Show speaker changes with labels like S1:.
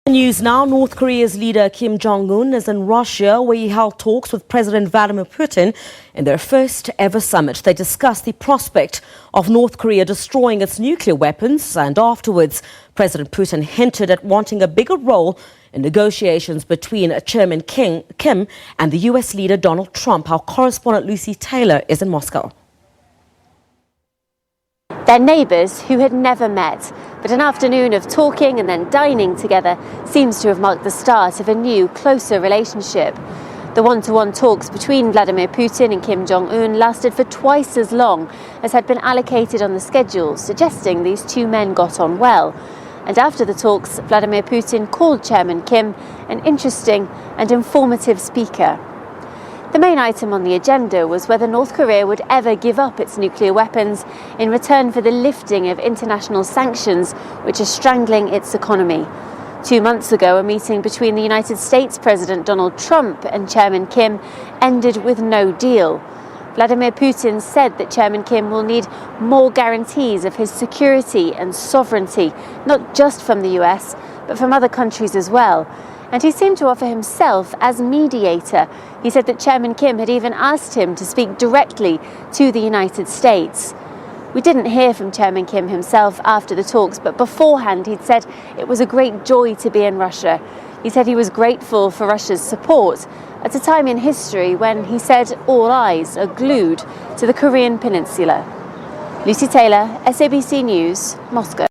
S1: News now. North Korea's leader Kim Jong Un is in Russia, where he held talks with President Vladimir Putin in their first ever summit. They discussed the prospect of North Korea destroying its nuclear weapons, and afterwards President Putin hinted at wanting a bigger role in negotiations between Chairman Kim and the US leader Donald Trump. Our correspondent Lucy Taylor is in Moscow.
S2: They're neighbours who had never met, but an afternoon of talking and then dining together seems to have marked the start of a new, closer relationship. The one-to-one talks between Vladimir Putin and Kim Jong Un lasted for twice as long as had been allocated on the schedule, suggesting these two men got on well. And after the talks, Vladimir Putin called Chairman Kim an interesting and informative speaker. The main item on the agenda was whether North Korea would ever give up its nuclear weapons in return for the lifting of international sanctions, which are strangling its economy. 2 months ago, a meeting between the United States President Donald Trump and Chairman Kim ended with no deal. Vladimir Putin said that Chairman Kim will need more guarantees of his security and sovereignty, not just from the US, but from other countries as well. And he seemed to offer himself as mediator. He said that Chairman Kim had even asked him to speak directly to the United States. We didn't hear from Chairman Kim himself after the talks, but beforehand he'd said it was a great joy to be in Russia. He said he was grateful for Russia's support at a time in history when, he said, all eyes are glued to the Korean peninsula. Lucy Taylor, SABC News, Moscow.